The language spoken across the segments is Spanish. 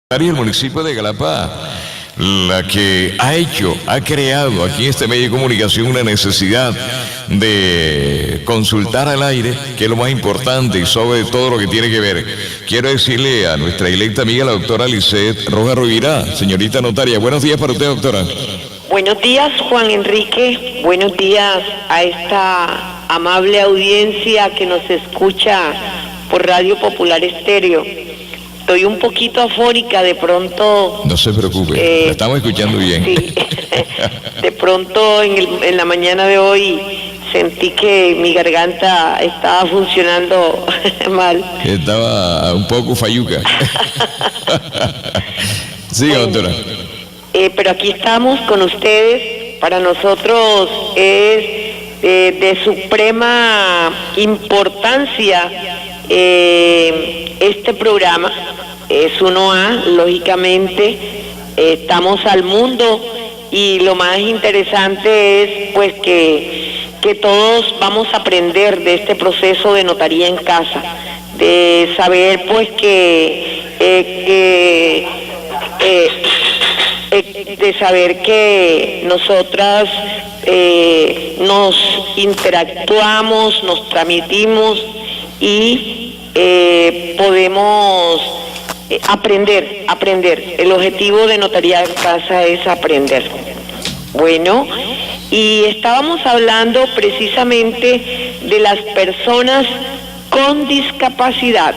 El municipio de Galapa, la que ha creado aquí en este medio de comunicación una necesidad de consultar al aire, que es lo más importante y sobre todo lo que tiene que ver. Quiero decirle a nuestra electa amiga, la doctora Lisset Rojas Rovira, señorita notaria. Buenos días para usted, doctora. Buenos días, Juan Enrique. Buenos días a esta amable audiencia que nos escucha por Radio Popular Estéreo. Estoy un poquito afónica, de pronto... No se preocupe, la estamos escuchando bien. Sí, de pronto en la mañana de hoy sentí que mi garganta estaba funcionando mal. Estaba un poco falluca. Sí, bueno, doctora. Pero aquí estamos con ustedes. Para nosotros es de suprema importancia este programa. Es 1A, lógicamente, estamos al mundo y lo más interesante es pues que todos vamos a aprender de este proceso de notaría en casa, de saber pues de saber que nosotras nos interactuamos, nos transmitimos y podemos aprender. El objetivo de Notaría en Casa es aprender. Bueno, y estábamos hablando precisamente de las personas con discapacidad.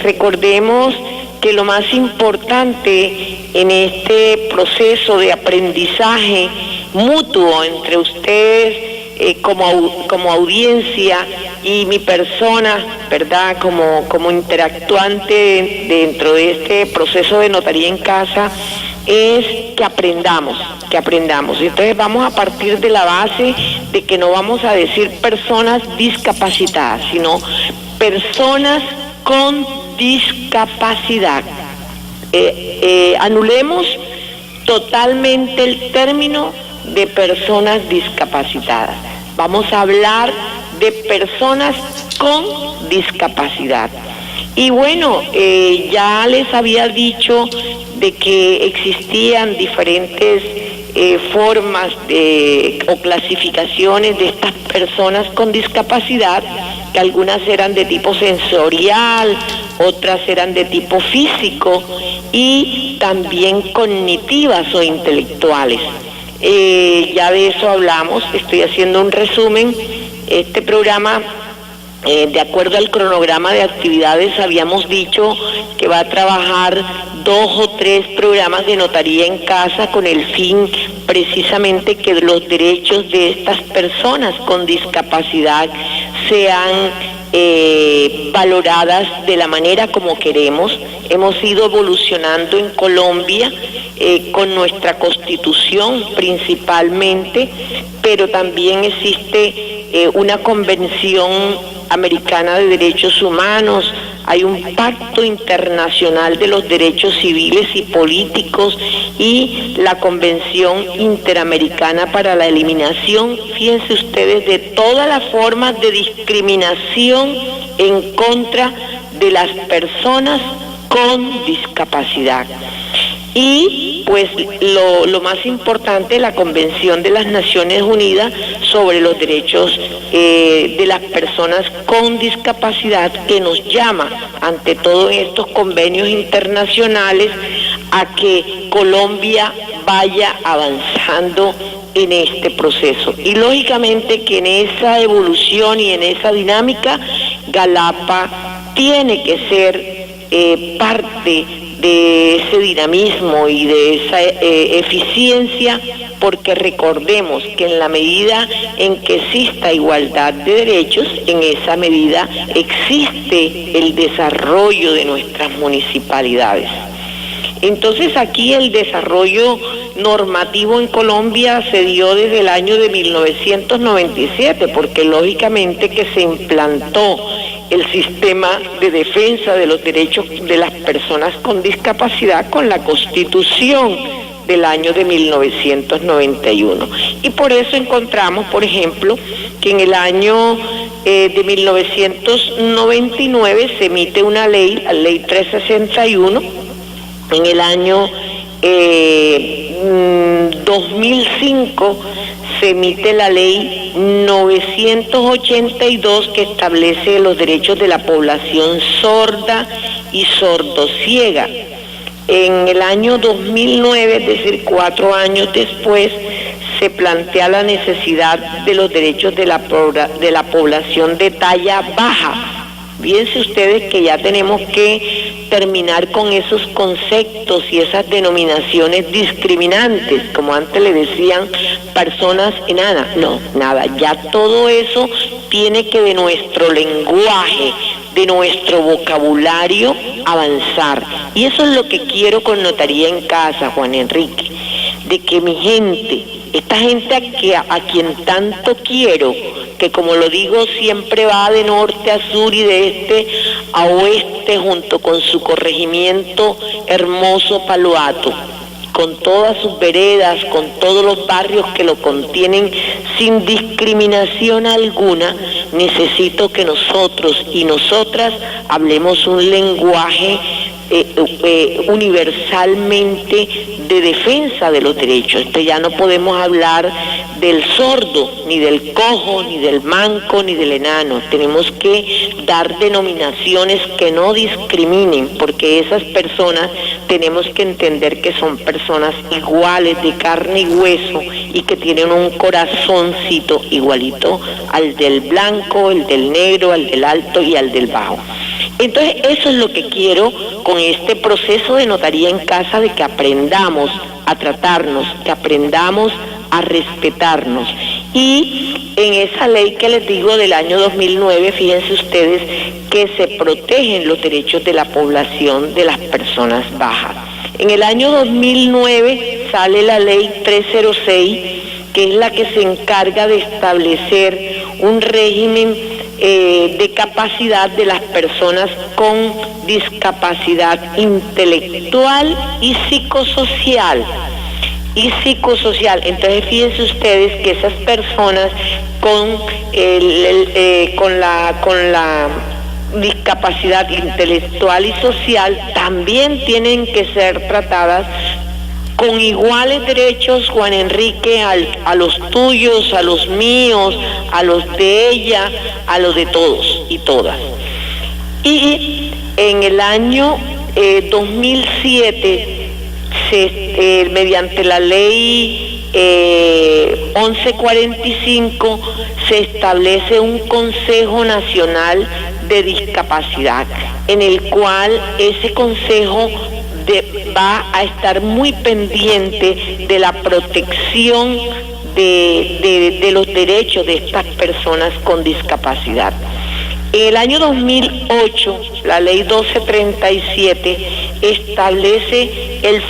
Recordemos que lo más importante en este proceso de aprendizaje mutuo entre ustedes como audiencia y mi persona, ¿verdad? Como interactuante dentro de este proceso de notaría en casa, es que aprendamos. Entonces vamos a partir de la base de que no vamos a decir personas discapacitadas, sino personas con discapacidad. Anulemos totalmente el término de personas discapacitadas. Vamos a hablar de personas con discapacidad. Y bueno, ya les había dicho de que existían diferentes formas o clasificaciones de estas personas con discapacidad, que algunas eran de tipo sensorial, otras eran de tipo físico y también cognitivas o intelectuales. Ya de eso hablamos, estoy haciendo un resumen. Este programa, de acuerdo al cronograma de actividades, habíamos dicho que va a trabajar 2 o 3 programas de notaría en casa con el fin precisamente que los derechos de estas personas con discapacidad sean valoradas de la manera como queremos. Hemos ido evolucionando en Colombia con nuestra Constitución principalmente, pero también existe una Convención Americana de Derechos Humanos, hay un Pacto Internacional de los Derechos Civiles y Políticos y la Convención Interamericana para la Eliminación, fíjense ustedes, de todas las formas de discriminación en contra de las personas con discapacidad. Y pues lo más importante, la Convención de las Naciones Unidas sobre los derechos de las personas con discapacidad, que nos llama ante todos estos convenios internacionales a que Colombia vaya avanzando en este proceso. Y lógicamente que en esa evolución y en esa dinámica, Galapa tiene que ser parte de ese dinamismo y de esa eficiencia, porque recordemos que en la medida en que exista igualdad de derechos, en esa medida existe el desarrollo de nuestras municipalidades. Entonces aquí el desarrollo normativo en Colombia se dio desde el año de 1997, porque lógicamente que se implantó el sistema de defensa de los derechos de las personas con discapacidad con la Constitución del año de 1991. Y por eso encontramos, por ejemplo, que en el año de 1999 se emite una ley, la ley 361, en el año 2005 se emite la ley 982 que establece los derechos de la población sorda y sordociega. En el año 2009, es decir, 4 años después, se plantea la necesidad de los derechos de la población de talla baja. Fíjense ustedes que ya tenemos que terminar con esos conceptos y esas denominaciones discriminantes, como antes le decían personas enanas. No, nada, ya todo eso tiene que de nuestro lenguaje, de nuestro vocabulario avanzar. Y eso es lo que quiero con Notaría en Casa, Juan Enrique, de que mi gente, esta gente a quien tanto quiero, que como lo digo siempre va de norte a sur y de este a oeste junto con su corregimiento hermoso Palo Alto, con todas sus veredas, con todos los barrios que lo contienen sin discriminación alguna. Necesito que nosotros y nosotras hablemos un lenguaje universalmente de defensa de los derechos. Ya no podemos hablar del sordo, ni del cojo, ni del manco, ni del enano. Tenemos que dar denominaciones que no discriminen, porque esas personas tenemos que entender que son personas iguales, de carne y hueso, y que tienen un corazoncito igualito al del blanco, el del negro, al del alto y al del bajo. Entonces, eso es lo que quiero con este proceso de Notaría en Casa, de que aprendamos a tratarnos, que aprendamos a respetarnos. Y en esa ley que les digo del año 2009, fíjense ustedes que se protegen los derechos de la población de las personas bajas. En el año 2009 sale la ley 306, que es la que se encarga de establecer un régimen de capacidad de las personas con discapacidad intelectual y psicosocial. Entonces fíjense ustedes que esas personas con la discapacidad intelectual y social también tienen que ser tratadas con iguales derechos, Juan Enrique, a los tuyos, a los míos, a los de ella, a los de todos y todas. Y en el año 2007, mediante la ley 1145, se establece un Consejo Nacional de Discapacidad, en el cual ese consejo va a estar muy pendiente de la protección de los derechos de estas personas con discapacidad. En el año 2008, la ley 1237 establece el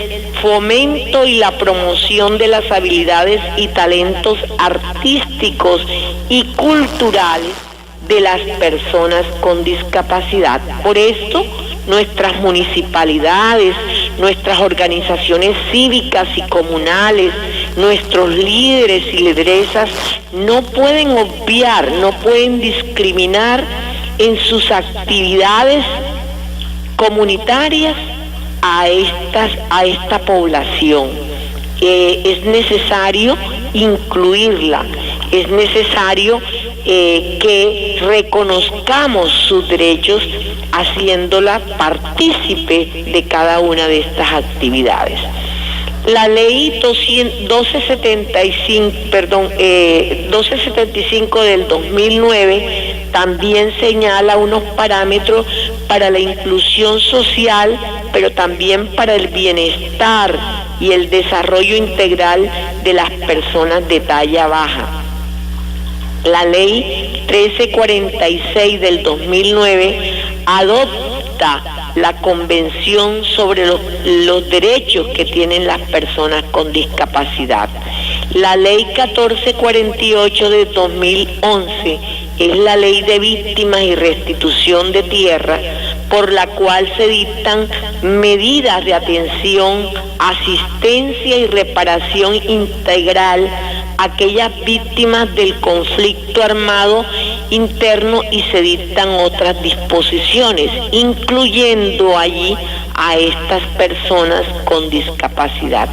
fomento y la promoción de las habilidades y talentos artísticos y culturales de las personas con discapacidad. Por esto, nuestras municipalidades, nuestras organizaciones cívicas y comunales, nuestros líderes y lideresas no pueden obviar, no pueden discriminar en sus actividades comunitarias a esta población. Es necesario incluirla, es necesario que reconozcamos sus derechos haciéndola partícipe de cada una de estas actividades. La ley 1275 del 2009 también señala unos parámetros para la inclusión social, pero también para el bienestar y el desarrollo integral de las personas de talla baja. La ley 1346 del 2009 adopta la Convención sobre los derechos que tienen las personas con discapacidad. La ley 1448 de 2011 es la ley de víctimas y restitución de tierra por la cual se dictan medidas de atención, asistencia y reparación integral a aquellas víctimas del conflicto armado interno, y se dictan otras disposiciones, incluyendo allí a estas personas con discapacidad.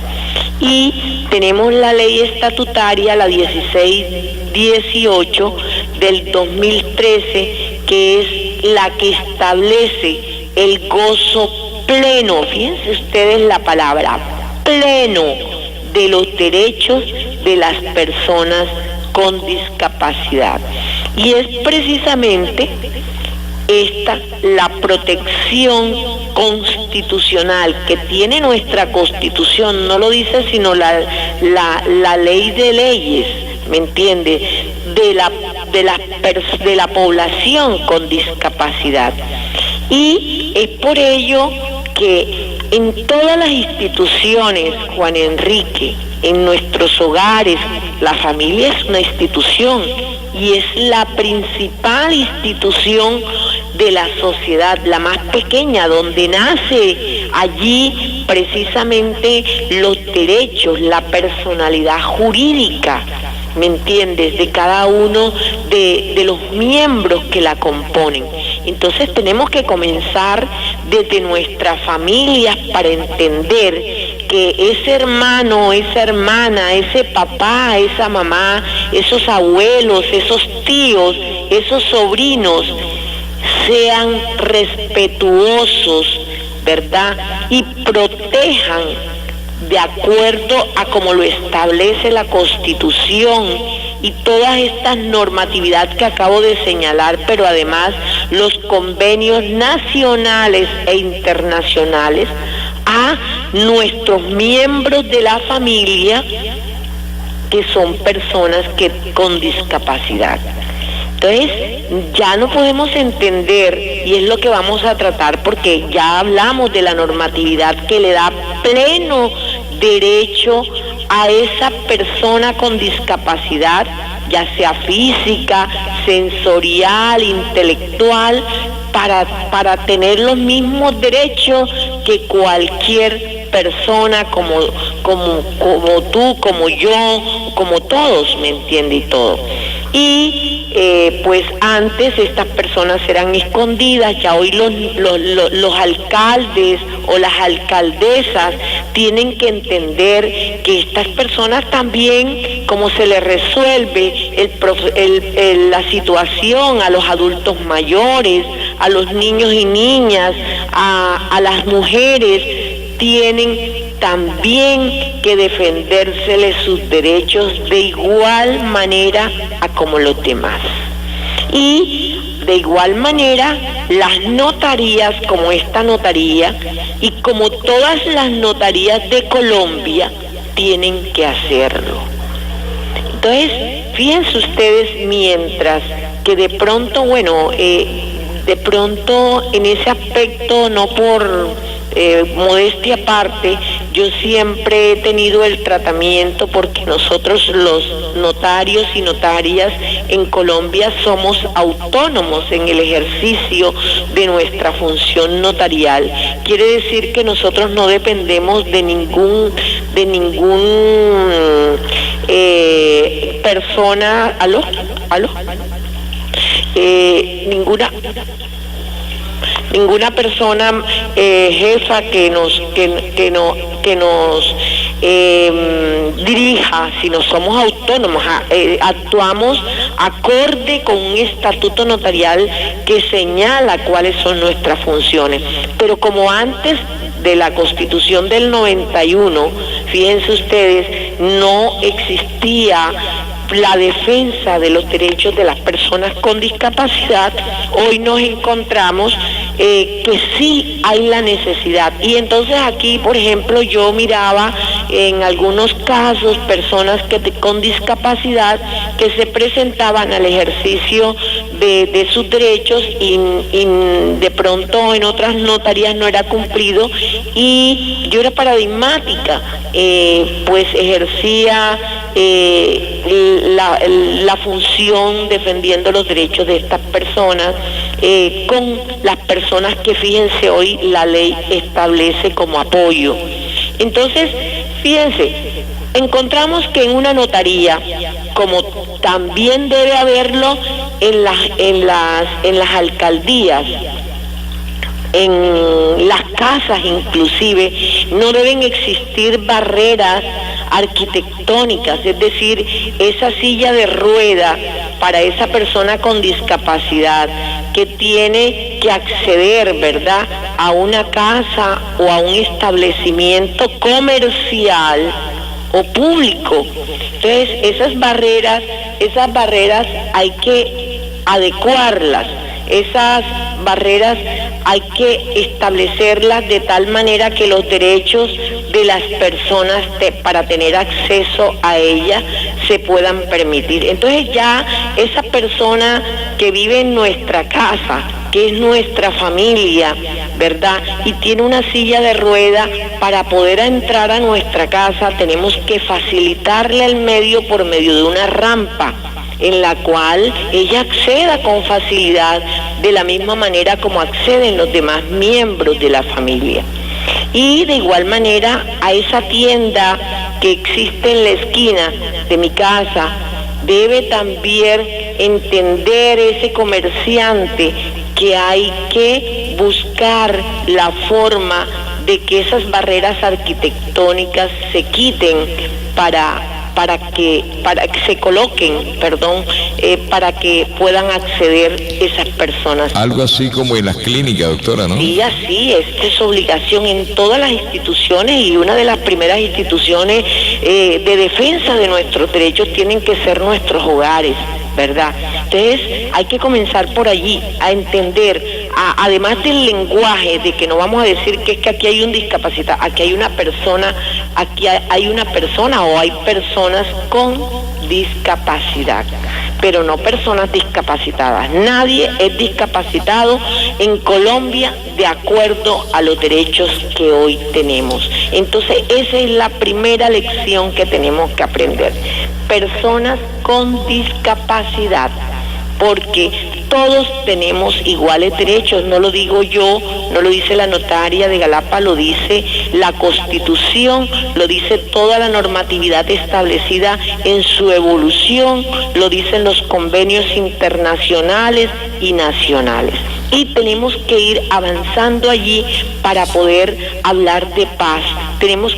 Y tenemos la ley estatutaria, la 1618 del 2013, que es la que establece el gozo pleno, fíjense ustedes la palabra, pleno, de los derechos de las personas con discapacidad. Y es precisamente esta la protección constitucional que tiene nuestra Constitución, no lo dice sino la ley de leyes, ¿me entiende?, de la población con discapacidad. Y es por ello que en todas las instituciones, Juan Enrique, en nuestros hogares, la familia es una institución y es la principal institución de la sociedad, la más pequeña, donde nace allí precisamente los derechos, la personalidad jurídica, ¿me entiendes?, de cada uno de los miembros que la componen. Entonces tenemos que comenzar desde nuestras familias para entender que ese hermano, esa hermana, ese papá, esa mamá, esos abuelos, esos tíos, esos sobrinos, sean respetuosos, ¿verdad?, y protejan de acuerdo a como lo establece la Constitución y todas estas normatividades que acabo de señalar, pero además los convenios nacionales e internacionales, a nuestros miembros de la familia que son personas con discapacidad. Entonces, ya no podemos entender, y es lo que vamos a tratar, porque ya hablamos de la normatividad que le da pleno derecho a esa persona con discapacidad, ya sea física, sensorial, intelectual, para tener los mismos derechos que cualquier persona, como tú, como yo, como todos, ¿me entiende? Y todo. Y pues antes estas personas eran escondidas, ya hoy los alcaldes o las alcaldesas tienen que entender que estas personas también, como se les resuelve la situación a los adultos mayores, a los niños y niñas, a las mujeres, tienen también que defendérseles sus derechos de igual manera a como los demás. Y de igual manera las notarías, como esta notaría y como todas las notarías de Colombia, tienen que hacerlo. Entonces, fíjense ustedes, mientras que de pronto, de pronto en ese aspecto, no por modestia aparte, yo siempre he tenido el tratamiento, porque nosotros los notarios y notarias en Colombia somos autónomos en el ejercicio de nuestra función notarial. Quiere decir que nosotros no dependemos de ningún persona, ninguna persona jefa que nos dirija, sino somos autónomos, actuamos acorde con un estatuto notarial que señala cuáles son nuestras funciones. Pero como antes de la Constitución del 91, fíjense ustedes, no existía la defensa de los derechos de las personas con discapacidad, hoy nos encontramos que sí hay la necesidad. Y entonces aquí, por ejemplo, yo miraba en algunos casos personas con discapacidad que se presentaban al ejercicio de sus derechos y de pronto en otras notarías no era cumplido, y yo era paradigmática, pues ejercía la función defendiendo los derechos de estas personas con las personas que, fíjense, hoy la ley establece como apoyo. Entonces, fíjense, encontramos que en una notaría, como también debe haberlo en las alcaldías, en las casas inclusive, no deben existir barreras arquitectónicas, es decir, esa silla de rueda para esa persona con discapacidad que tiene que acceder, ¿verdad?, a una casa o a un establecimiento comercial o público. Entonces, esas barreras hay que adecuarlas. Esas barreras hay que establecerlas de tal manera que los derechos de las personas para tener acceso a ellas se puedan permitir. Entonces ya esa persona que vive en nuestra casa, que es nuestra familia, ¿verdad?, y tiene una silla de rueda, para poder entrar a nuestra casa tenemos que facilitarle el medio por medio de una rampa en la cual ella acceda con facilidad, de la misma manera como acceden los demás miembros de la familia. Y de igual manera, a esa tienda que existe en la esquina de mi casa, debe también entender ese comerciante que hay que buscar la forma de que esas barreras arquitectónicas se quiten para que se coloquen, para que puedan acceder esas personas. Algo así como en las clínicas, doctora, ¿no? Sí, así es obligación en todas las instituciones, y una de las primeras instituciones de defensa de nuestros derechos tienen que ser nuestros hogares, ¿verdad? Entonces hay que comenzar por allí, a entender, además del lenguaje, de que no vamos a decir que es que aquí hay un discapacitado, aquí hay una persona o hay personas con discapacidad, pero no personas discapacitadas. Nadie es discapacitado en Colombia de acuerdo a los derechos que hoy tenemos. Entonces esa es la primera lección que tenemos que aprender. Personas con discapacidad, porque todos tenemos iguales derechos, no lo digo yo, no lo dice la notaria de Galapa, lo dice la Constitución, lo dice toda la normatividad establecida en su evolución, lo dicen los convenios internacionales y nacionales. Y tenemos que ir avanzando allí para poder hablar de paz. Tenemos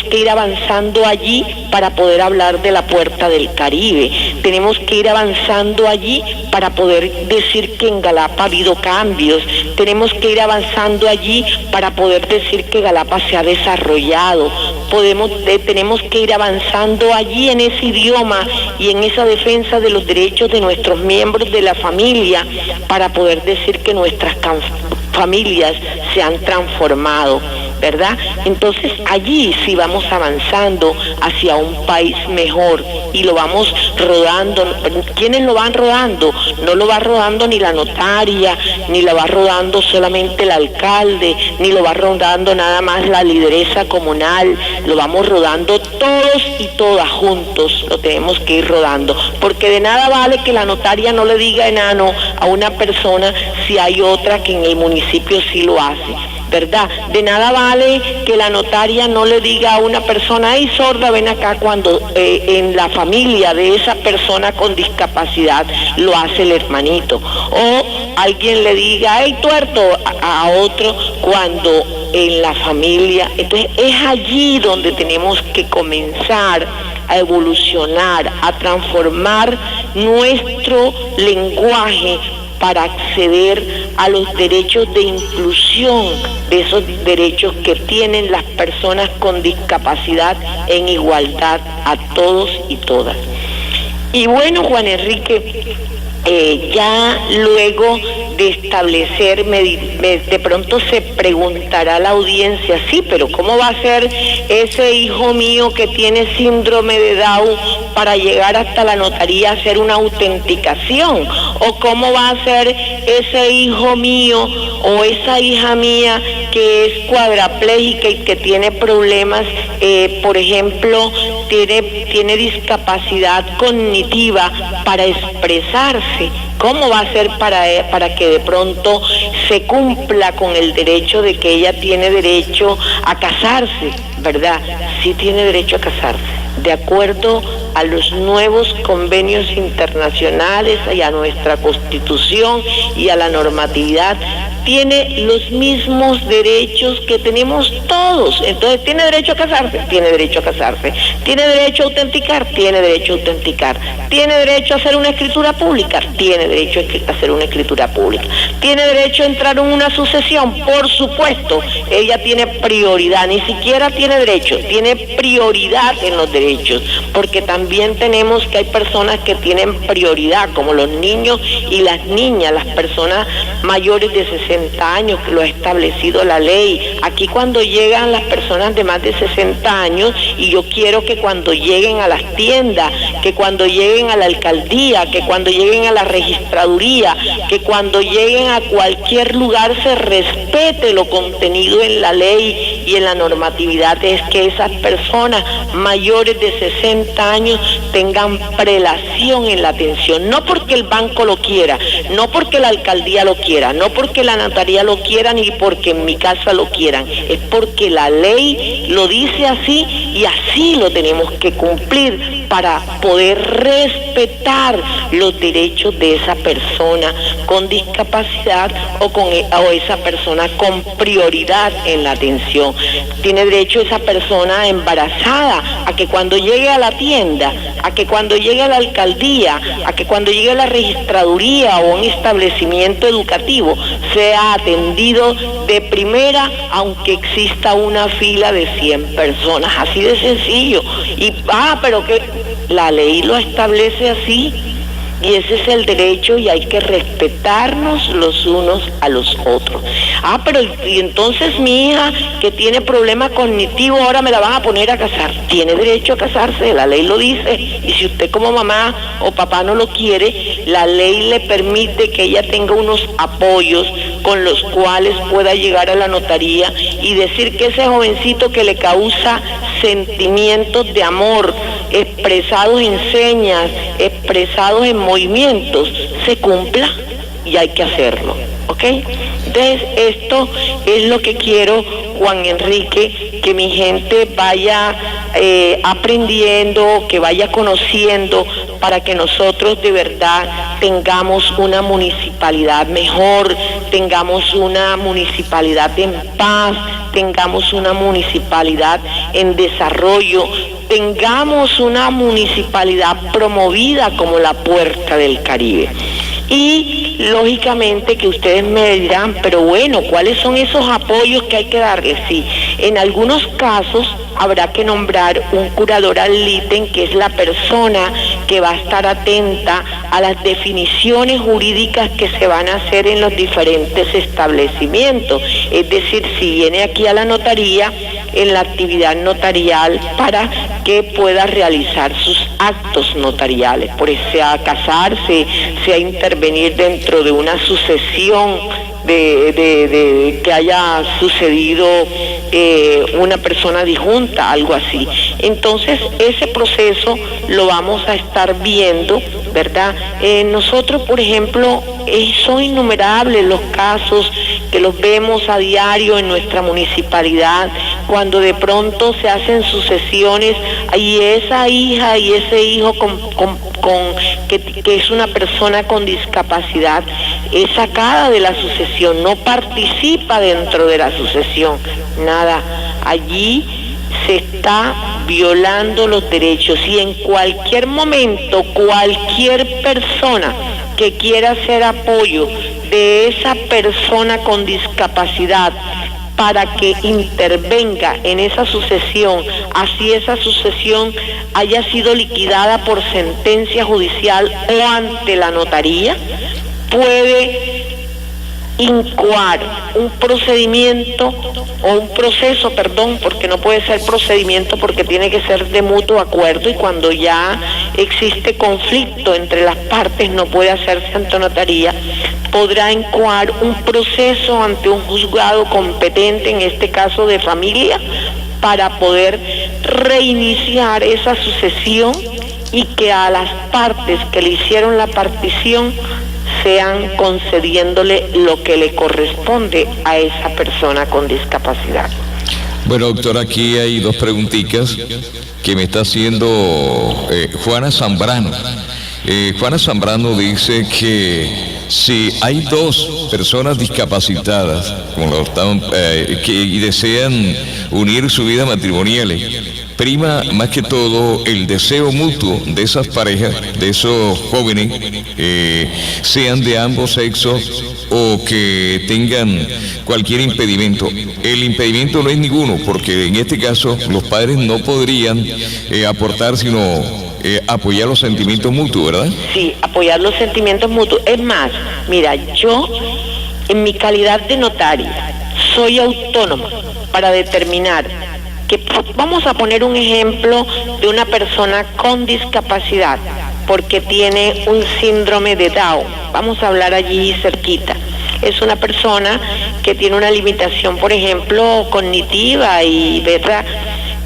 que ir avanzando allí para poder hablar de la Puerta del Caribe. Tenemos que ir avanzando allí para poder decir que en Galapa ha habido cambios. Tenemos que ir avanzando allí para poder decir que Galapa se ha desarrollado. Tenemos que ir avanzando allí en ese idioma y en esa defensa de los derechos de nuestros miembros de la familia, para poder decir que nuestras familias se han transformado, ¿verdad? Entonces allí sí vamos avanzando hacia un país mejor y lo vamos rodando. ¿Quiénes lo van rodando? No lo va rodando ni la notaria, ni lo va rodando solamente el alcalde, ni lo va rodando nada más la lideresa comunal, lo vamos rodando todos y todas juntos, lo tenemos que ir rodando, porque de nada vale que la notaria no le diga enano a una persona si hay otra que en el municipio sí lo hace, ¿verdad? De nada vale que la notaria no le diga a una persona, ay sorda, ven acá, cuando en la familia de esa persona con discapacidad lo hace el hermanito. O alguien le diga, ay tuerto, a otro, cuando en la familia. Entonces es allí donde tenemos que comenzar a evolucionar, a transformar nuestro lenguaje para acceder a los derechos de inclusión, de esos derechos que tienen las personas con discapacidad en igualdad a todos y todas. Y bueno, Juan Enrique, ya luego de establecer, de pronto se preguntará la audiencia, sí, pero ¿cómo va a ser ese hijo mío que tiene síndrome de Down para llegar hasta la notaría a hacer una autenticación? ¿O cómo va a ser ese hijo mío o esa hija mía que es cuadraplégica y que tiene problemas, por ejemplo, tiene discapacidad cognitiva para expresarse? ¿Cómo va a ser para que de pronto se cumpla con el derecho de que ella tiene derecho a casarse, ¿verdad? Sí tiene derecho a casarse, de acuerdo a los nuevos convenios internacionales y a nuestra Constitución y a la normatividad. Tiene los mismos derechos que tenemos todos. Entonces, ¿tiene derecho a casarse? Tiene derecho a casarse. ¿Tiene derecho a autenticar? Tiene derecho a autenticar. ¿Tiene derecho a hacer una escritura pública? Tiene derecho a hacer una escritura pública. ¿Tiene derecho a entrar en una sucesión? Por supuesto, ella tiene prioridad. Ni siquiera tiene derecho, tiene prioridad en los derechos, porque también tenemos que hay personas que tienen prioridad, como los niños y las niñas, las personas mayores de 60 años, que lo ha establecido la ley. Aquí cuando llegan las personas de más de 60 años, y yo quiero que cuando lleguen a las tiendas, que cuando lleguen a la alcaldía, que cuando lleguen a la registraduría, que cuando lleguen a cualquier lugar se respete lo contenido en la ley y en la normatividad, es que esas personas mayores de 60 años tengan prelación en la atención, no porque el banco lo quiera, no porque la alcaldía lo quiera, no porque la notaría lo quiera, ni porque en mi casa lo quieran, es porque la ley lo dice así y así lo tenemos que cumplir para poder respetar los derechos de esa persona con discapacidad o esa persona con prioridad en la atención. Tiene derecho esa persona embarazada a que cuando llegue a la tienda, a que cuando llegue a la alcaldía, a que cuando llegue a la registraduría o un establecimiento educativo sea atendido de primera, aunque exista una fila de 100 personas, así de sencillo. Y pero que la ley lo establece así, y ese es el derecho, y hay que respetarnos los unos a los otros. Pero y entonces mi hija que tiene problema cognitivo, ahora me la van a poner a casar. Tiene derecho a casarse, la ley lo dice, y si usted como mamá o papá no lo quiere, la ley le permite que ella tenga unos apoyos con los cuales pueda llegar a la notaría y decir que ese jovencito que le causa sentimientos de amor expresados en señas, expresados en movimientos, se cumpla, y hay que hacerlo, ¿ok? Entonces, esto es lo que quiero, Juan Enrique, que mi gente vaya aprendiendo, que vaya conociendo, para que nosotros de verdad tengamos una municipalidad mejor, tengamos una municipalidad en paz, tengamos una municipalidad en desarrollo, tengamos una municipalidad promovida como la Puerta del Caribe. Y lógicamente que ustedes me dirán, pero bueno, ¿cuáles son esos apoyos que hay que darles? Sí, en algunos casos habrá que nombrar un curador ad litem, que es la persona que va a estar atenta a las definiciones jurídicas que se van a hacer en los diferentes establecimientos. Es decir, si viene aquí a la notaría, en la actividad notarial, para que pueda realizar sus actos notariales, por eso sea casarse, sea intervenir dentro de una sucesión de que haya sucedido una persona disjunta, algo así. Entonces, ese proceso lo vamos a estar viendo, ¿verdad? Nosotros, por ejemplo, son innumerables los casos que los vemos a diario en nuestra municipalidad, cuando de pronto se hacen sucesiones y esa hija y ese hijo que es una persona con discapacidad es sacada de la sucesión, no participa dentro de la sucesión, nada. Allí se está violando los derechos, y en cualquier momento cualquier persona que quiera hacer apoyo de esa persona con discapacidad para que intervenga en esa sucesión, así esa sucesión haya sido liquidada por sentencia judicial o ante la notaría, puede incoar un procedimiento o un proceso, porque no puede ser procedimiento, porque tiene que ser de mutuo acuerdo, y cuando ya existe conflicto entre las partes no puede hacerse ante notaría, podrá incoar un proceso ante un juzgado competente, en este caso de familia, para poder reiniciar esa sucesión y que a las partes que le hicieron la partición sean concediéndole lo que le corresponde a esa persona con discapacidad. Bueno, doctora, aquí hay dos preguntitas que me está haciendo Juana Zambrano. Juana Zambrano dice que si hay dos personas discapacitadas y desean unir su vida matrimonial, prima más que todo el deseo mutuo de esas parejas, de esos jóvenes, sean de ambos sexos o que tengan cualquier impedimento. El impedimento no es ninguno, porque en este caso los padres no podrían aportar sino apoyar los sentimientos mutuos, ¿verdad? Sí, apoyar los sentimientos mutuos. Es más, mira, yo en mi calidad de notaria soy autónoma para determinar que, vamos a poner un ejemplo de una persona con discapacidad porque tiene un síndrome de Down. Vamos a hablar allí cerquita. Es una persona que tiene una limitación, por ejemplo, cognitiva y, ¿verdad?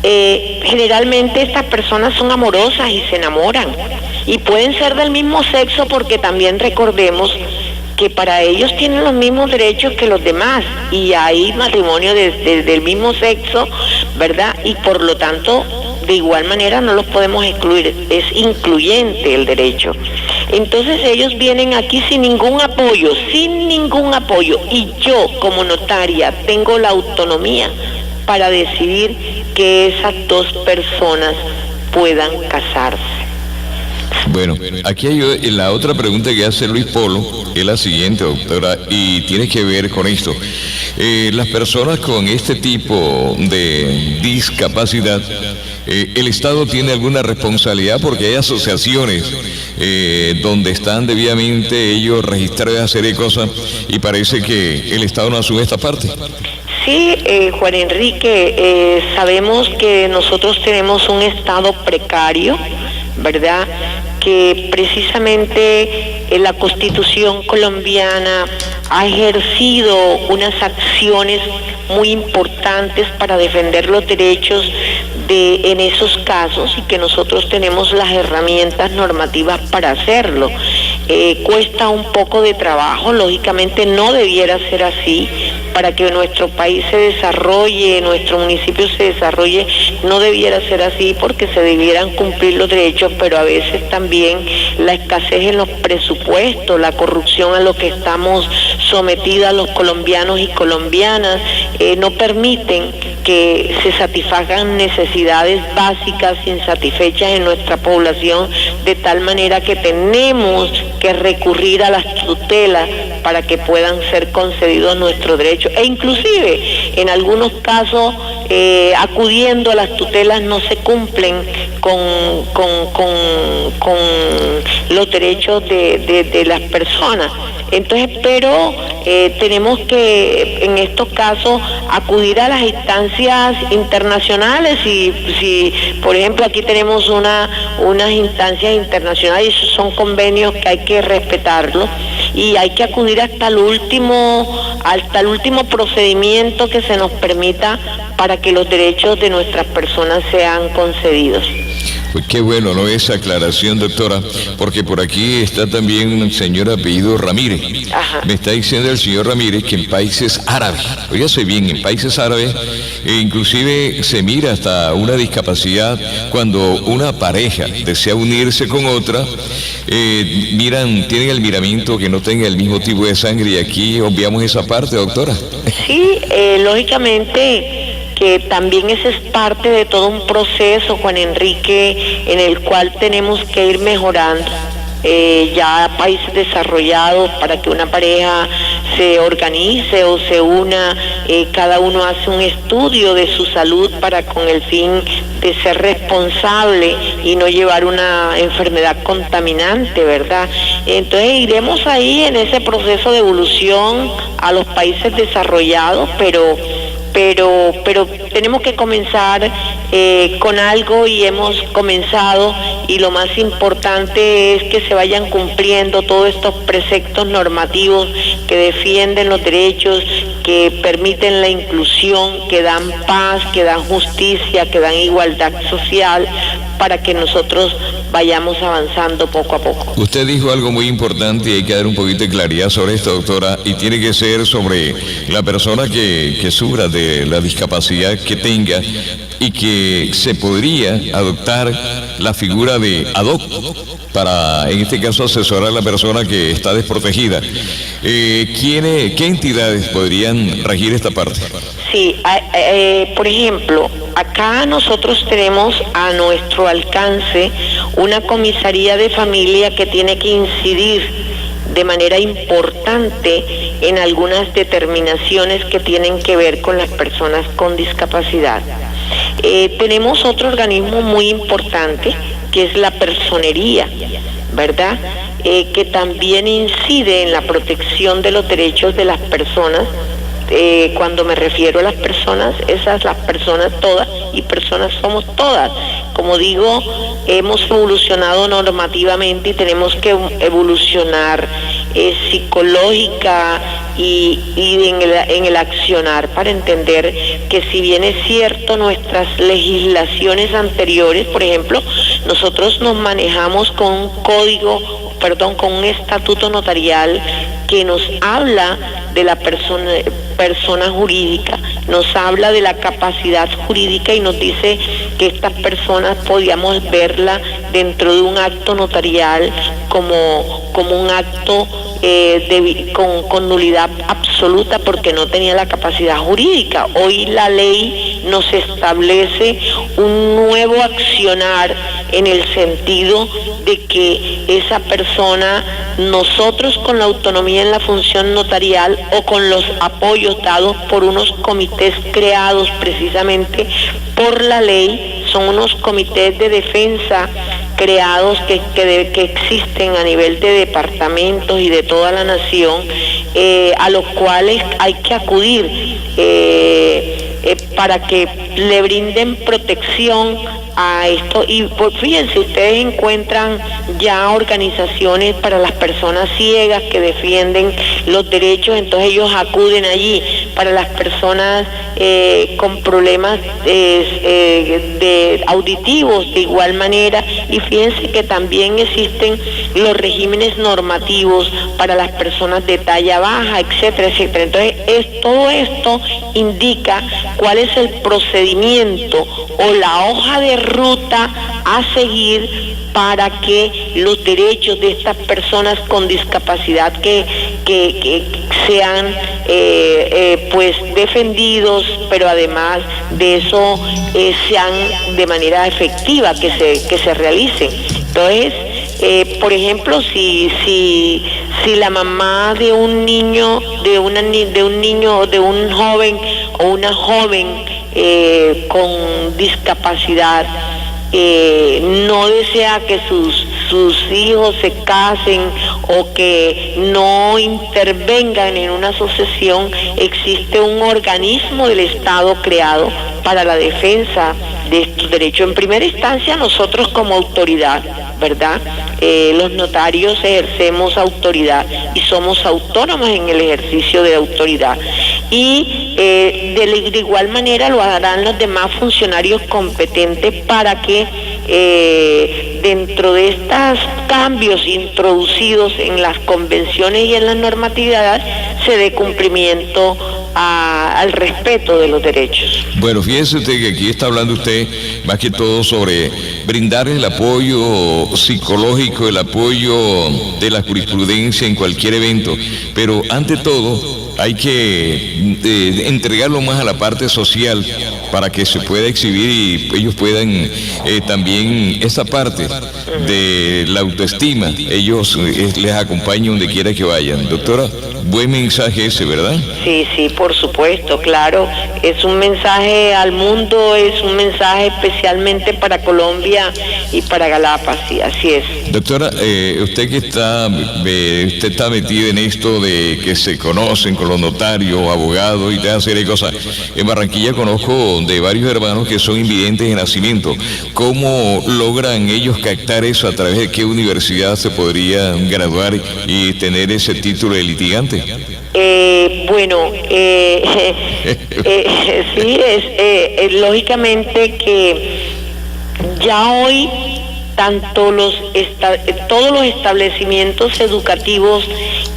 Generalmente estas personas son amorosas y se enamoran y pueden ser del mismo sexo, porque también recordemos que para ellos tienen los mismos derechos que los demás y hay matrimonio del mismo sexo, ¿verdad? Y por lo tanto, de igual manera no los podemos excluir, es incluyente el derecho. Entonces ellos vienen aquí sin ningún apoyo, y yo como notaria tengo la autonomía para decidir que esas dos personas puedan casarse. Bueno, aquí hay la otra pregunta que hace Luis Polo, es la siguiente, doctora, y tiene que ver con esto. Las personas con este tipo de discapacidad, ¿el Estado tiene alguna responsabilidad? Porque hay asociaciones donde están debidamente ellos registrados a hacer de cosas y parece que el Estado no asume esta parte. Sí, Juan Enrique, sabemos que nosotros tenemos un estado precario, ¿verdad? Que precisamente la Constitución colombiana ha ejercido unas acciones muy importantes para defender los derechos en esos casos, y que nosotros tenemos las herramientas normativas para hacerlo. Cuesta un poco de trabajo, lógicamente no debiera ser así. Para que nuestro país se desarrolle, nuestro municipio se desarrolle, no debiera ser así, porque se debieran cumplir los derechos, pero a veces también la escasez en los presupuestos, la corrupción a lo que estamos sometidas los colombianos y colombianas, no permiten que se satisfagan necesidades básicas insatisfechas en nuestra población, de tal manera que tenemos que recurrir a las tutelas para que puedan ser concedidos nuestros derechos, e inclusive en algunos casos acudiendo a las tutelas no se cumplen con los derechos de las personas. Entonces, pero tenemos que en estos casos acudir a las instancias internacionales, y si por ejemplo aquí tenemos unas instancias internacionales, y son convenios que hay que respetarlos, y hay que acudir hasta el último procedimiento que se nos permita para que los derechos de nuestras personas sean concedidos. Pues qué bueno, ¿no? Esa aclaración, doctora, porque por aquí está también un señor apellido Ramírez. Ajá. Me está diciendo el señor Ramírez que en países árabes, oígase bien, en países árabes, inclusive se mira hasta una discapacidad cuando una pareja desea unirse con otra, tienen el miramiento que no tenga el mismo tipo de sangre, y aquí obviamos esa parte, doctora. Sí, lógicamente que también ese es parte de todo un proceso, Juan Enrique, en el cual tenemos que ir mejorando. Ya países desarrollados, para que una pareja se organice o se una, cada uno hace un estudio de su salud para con el fin de ser responsable y no llevar una enfermedad contaminante, ¿verdad? Entonces iremos ahí en ese proceso de evolución a los países desarrollados, pero tenemos que comenzar con algo, y hemos comenzado, y lo más importante es que se vayan cumpliendo todos estos preceptos normativos que defienden los derechos, que permiten la inclusión, que dan paz, que dan justicia, que dan igualdad social, para que nosotros vayamos avanzando poco a poco. Usted dijo algo muy importante y hay que dar un poquito de claridad sobre esto, doctora, y tiene que ser sobre la persona que sufra de la discapacidad que tenga y que se podría adoptar la figura de ADOC para, en este caso, asesorar a la persona que está desprotegida. ¿Qué entidades podrían regir esta parte? Sí, por ejemplo, acá nosotros tenemos a nuestro alcance una comisaría de familia que tiene que incidir de manera importante en algunas determinaciones que tienen que ver con las personas con discapacidad. Tenemos otro organismo muy importante que es la personería, ¿verdad? Que también incide en la protección de los derechos de las personas. Cuando me refiero a las personas, las personas todas, y personas somos todas. Como digo, hemos evolucionado normativamente y tenemos que evolucionar psicológica y en el accionar para entender que, si bien es cierto, nuestras legislaciones anteriores, por ejemplo, nosotros nos manejamos con un con un estatuto notarial que nos habla de la persona jurídica, nos habla de la capacidad jurídica y nos dice que estas personas podíamos verla dentro de un acto notarial como un acto con nulidad absoluta porque no tenía la capacidad jurídica. Hoy la ley nos establece un nuevo accionar en el sentido de que esa persona, nosotros con la autonomía en la función notarial o con los apoyos dados por unos comités creados precisamente por la ley, son unos comités de defensa creados que existen a nivel de departamentos y de toda la nación, a los cuales hay que acudir para que le brinden protección a esto. Y pues fíjense, ustedes encuentran ya organizaciones para las personas ciegas que defienden los derechos, entonces ellos acuden allí. Para las personas con problemas de auditivos, de igual manera. Y fíjense que también existen los regímenes normativos para las personas de talla baja, etcétera, etcétera. Entonces todo esto indica cuál es el procedimiento o la hoja de ruta a seguir para que los derechos de estas personas con discapacidad que sean pues defendidos, pero además de eso sean de manera efectiva, que se realicen. Entonces, por ejemplo, si la mamá de un niño, de un joven o una joven con discapacidad no desea que sus hijos se casen o que no intervengan en una sucesión, existe un organismo del Estado creado para la defensa de estos derechos. En primera instancia, nosotros como autoridad, ¿verdad? Los notarios ejercemos autoridad y somos autónomos en el ejercicio de autoridad. Y de igual manera lo harán los demás funcionarios competentes para que dentro de estos cambios introducidos en las convenciones y en las normatividades se dé cumplimiento al respeto de los derechos. Bueno, fíjese usted que aquí está hablando usted más que todo sobre brindar el apoyo psicológico, el apoyo de la jurisprudencia en cualquier evento, pero ante todo hay que entregarlo más a la parte social para que se pueda exhibir y ellos puedan también esa parte de la autoestima, ellos les acompañan donde quiera que vayan. Doctora, buen mensaje ese, ¿verdad? Sí, por supuesto, claro. Es un mensaje al mundo, es un mensaje especialmente para Colombia y para Galapagos, sí, así es. Doctora, usted está metido en esto de que se conocen con los notarios, abogados y toda serie de cosas. En Barranquilla conozco de varios hermanos que son invidentes de nacimiento. ¿Cómo logran ellos captar eso? ¿A través de qué universidad se podría graduar y tener ese título de litigante? Sí, lógicamente que Ya hoy todos los establecimientos educativos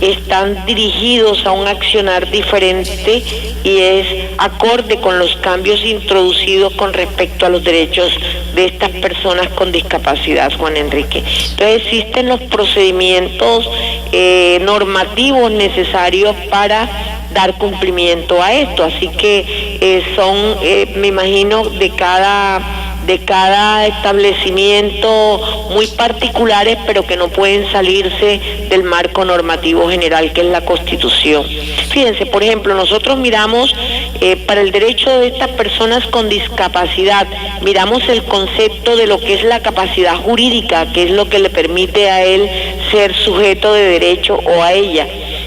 están dirigidos a un accionar diferente y es acorde con los cambios introducidos con respecto a los derechos de estas personas con discapacidad, Juan Enrique. Entonces existen los procedimientos normativos necesarios para dar cumplimiento a esto, así que son, me imagino, de cada establecimiento muy particulares, pero que no pueden salirse del marco normativo general que es la Constitución. Fíjense, por ejemplo, nosotros miramos para el derecho de estas personas con discapacidad, miramos el concepto de lo que es la capacidad jurídica, que es lo que le permite a él ser sujeto de derecho o a ella,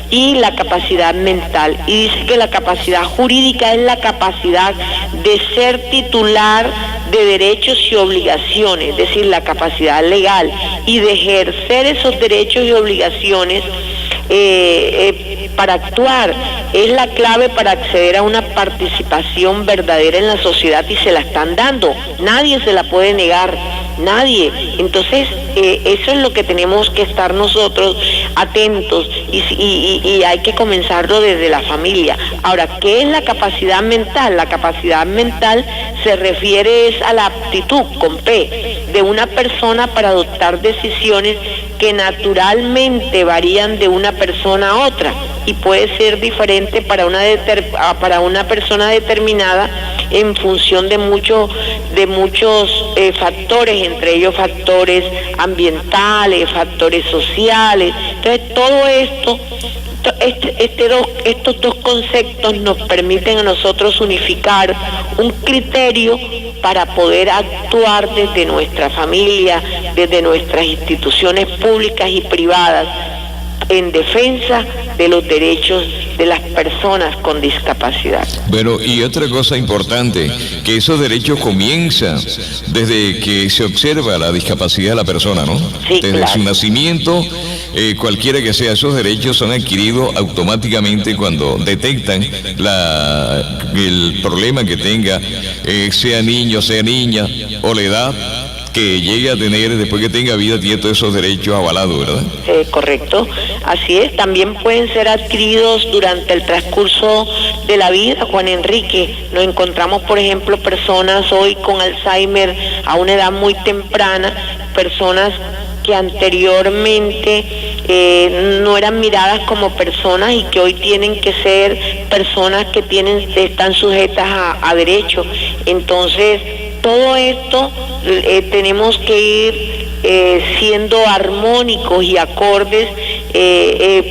y la capacidad mental. Y dice que la capacidad jurídica es la capacidad de ser titular de derechos y obligaciones, es decir, la capacidad legal, y de ejercer esos derechos y obligaciones para actuar. Es la clave para acceder a una participación verdadera en la sociedad y se la están dando. Nadie se la puede negar, nadie. Entonces, eso es lo que tenemos que estar nosotros atentos y hay que comenzarlo desde la familia. Ahora, ¿qué es la capacidad mental? La capacidad mental se refiere a la aptitud, con P, de una persona para adoptar decisiones que naturalmente varían de una persona a otra y puede ser diferente para una persona determinada en función de muchos factores, entre ellos factores ambientales, factores sociales. Entonces todo esto, estos dos conceptos nos permiten a nosotros unificar un criterio para poder actuar desde nuestra familia, desde nuestras instituciones públicas y privadas, en defensa de los derechos de las personas con discapacidad. Bueno, y otra cosa importante, que esos derechos comienzan desde que se observa la discapacidad de la persona, ¿no? Sí, desde claro. su nacimiento, cualquiera que sea, esos derechos son adquiridos automáticamente cuando detectan el problema que tenga, sea niño, sea niña, o la edad que llegue a tener, después que tenga vida, tiene todos esos derechos avalados, ¿verdad? Correcto, así es. También pueden ser adquiridos durante el transcurso de la vida, Juan Enrique. Nos encontramos, por ejemplo, personas hoy con Alzheimer a una edad muy temprana, personas que anteriormente no eran miradas como personas y que hoy tienen que ser personas que están sujetas a derechos. Entonces, todo esto tenemos que ir siendo armónicos y acordes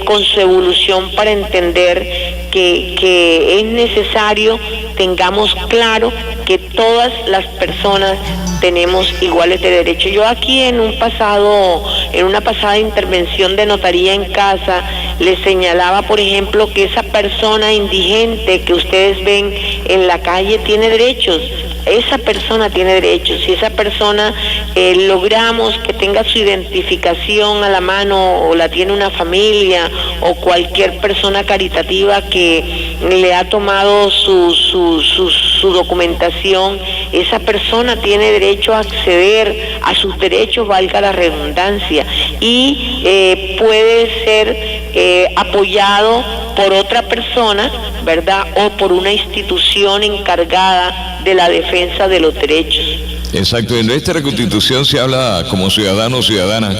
con su evolución para entender que es necesario tengamos claro que todas las personas tenemos iguales de derechos. Yo aquí en una pasada intervención de Notaría en Casa, les señalaba, por ejemplo, que esa persona indigente que ustedes ven en la calle tiene derechos. Esa persona tiene derechos. Si esa persona logramos que tenga su identificación a la mano, o la tiene una familia, o cualquier persona caritativa que le ha tomado su documentación, esa persona tiene derecho a acceder a sus derechos, valga la redundancia, y puede ser apoyado por otra persona, ¿verdad?, o por una institución encargada de la defensa de los derechos. Exacto, en nuestra Constitución se habla como ciudadano o ciudadana,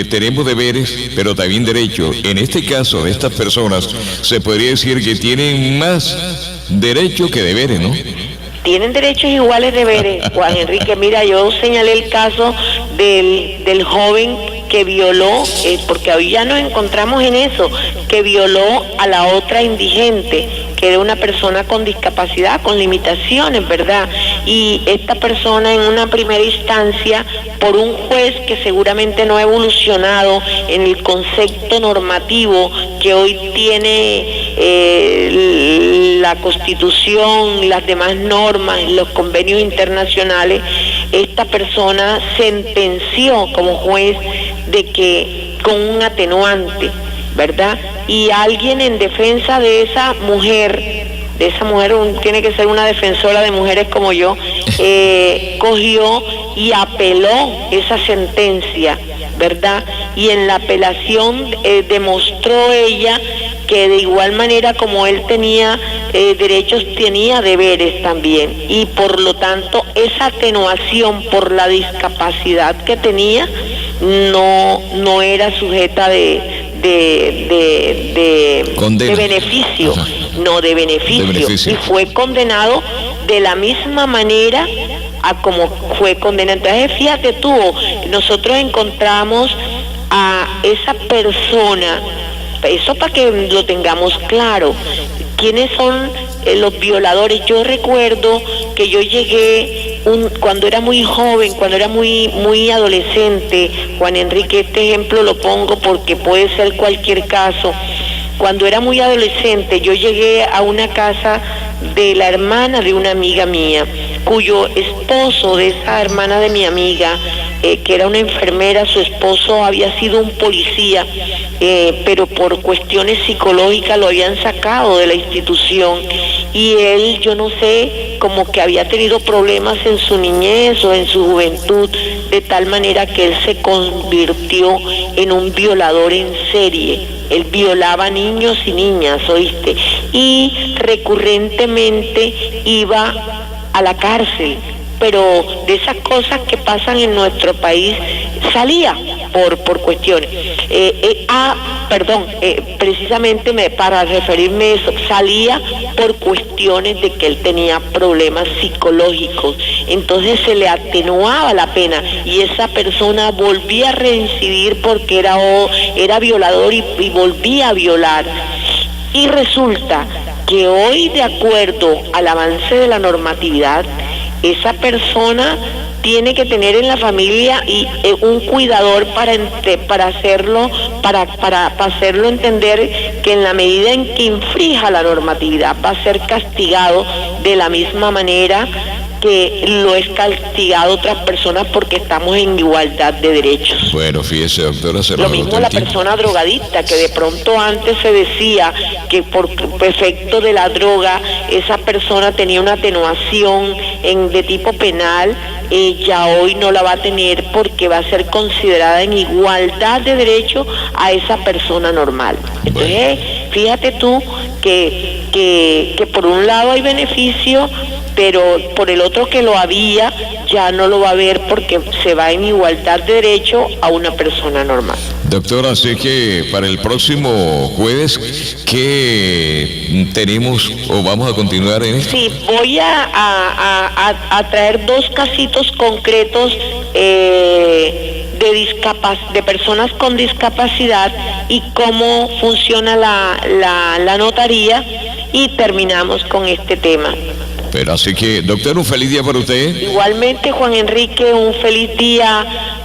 tenemos deberes, pero también derechos. En este caso, de estas personas, se podría decir que tienen más derechos que deberes, ¿no? Tienen derechos iguales deberes, Juan Enrique. Mira, yo señalé el caso del joven que violó, porque hoy ya nos encontramos en eso, que violó a la otra indigente, que era una persona con discapacidad, con limitaciones, ¿verdad? Y esta persona en una primera instancia, por un juez que seguramente no ha evolucionado en el concepto normativo que hoy tiene la Constitución, las demás normas, los convenios internacionales, esta persona sentenció como juez de que con un atenuante, ¿verdad? Y alguien en defensa de esa mujer tiene que ser una defensora de mujeres como yo, cogió y apeló esa sentencia, ¿verdad? Y en la apelación demostró ella que de igual manera como él tenía derechos, tenía deberes también, y por lo tanto esa atenuación por la discapacidad que tenía no era sujeta de beneficio, ajá, no de beneficio, y fue condenado de la misma manera a como fue condenado. Entonces fíjate tú, nosotros encontramos a esa persona, eso para que lo tengamos claro, quiénes son los violadores. Yo recuerdo que yo llegué cuando era muy joven, cuando era muy adolescente, Juan Enrique, este ejemplo lo pongo porque puede ser cualquier caso. Cuando era muy adolescente, yo llegué a una casa de la hermana de una amiga mía, cuyo esposo de esa hermana de mi amiga, que era una enfermera, su esposo había sido un policía, pero por cuestiones psicológicas lo habían sacado de la institución, y él, yo no sé, como que había tenido problemas en su niñez o en su juventud, de tal manera que él se convirtió en un violador en serie. Él violaba niños y niñas, ¿oíste? Y recurrentemente iba a la cárcel, pero de esas cosas que pasan en nuestro país salía por cuestiones. Precisamente para referirme a eso, salía por cuestiones de que él tenía problemas psicológicos, entonces se le atenuaba la pena y esa persona volvía a reincidir porque era violador y volvía a violar. Y resulta que hoy, de acuerdo al avance de la normatividad, esa persona tiene que tener en la familia y un cuidador para hacerlo entender que en la medida en que infrija la normatividad va a ser castigado de la misma manera que lo es castigado otras personas, porque estamos en igualdad de derechos. Bueno, fíjese, doctora, lo mismo la persona drogadicta, que de pronto antes se decía que por efecto de la droga esa persona tenía una atenuación de tipo penal, ya hoy no la va a tener porque va a ser considerada en igualdad de derecho a esa persona normal. Entonces, fíjate tú que por un lado hay beneficio, pero por el otro que lo había, ya no lo va a ver porque se va en igualdad de derecho a una persona normal. Doctora, sé que para el próximo jueves, ¿qué tenemos o vamos a continuar en esto? Sí, voy a traer dos casitos concretos de personas con discapacidad y cómo funciona la notaría, y terminamos con este tema. Pero así que, doctor, un feliz día para usted. Igualmente, Juan Enrique, un feliz día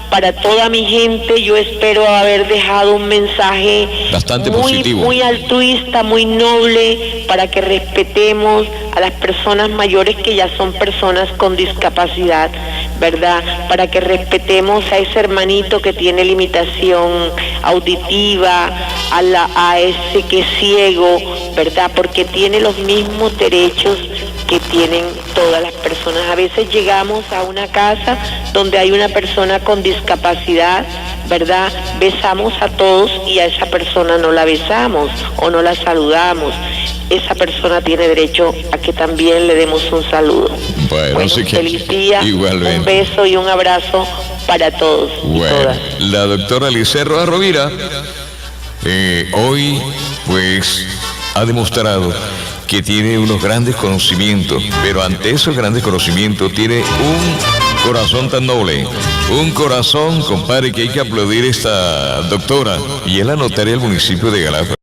para toda mi gente. Yo espero haber dejado un mensaje bastante positivo, muy altruista, muy noble, para que respetemos a las personas mayores, que ya son personas con discapacidad, ¿verdad? Para que respetemos a ese hermanito que tiene limitación auditiva, a ese que es ciego, ¿verdad? Porque tiene los mismos derechos que tienen todas las personas. A veces llegamos a una casa donde hay una persona con discapacidad, ¿verdad? Besamos a todos y a esa persona no la besamos o no la saludamos. Esa persona tiene derecho a que también le demos un saludo. Bueno, sí que feliz día, igualmente. Un beso y un abrazo para todos. Bueno, la doctora Lisset Roa Rovira hoy pues ha demostrado que tiene unos grandes conocimientos, pero ante esos grandes conocimientos tiene un corazón tan noble, un corazón, compadre, que hay que aplaudir a esta doctora, y es la notaria del municipio de Galapa.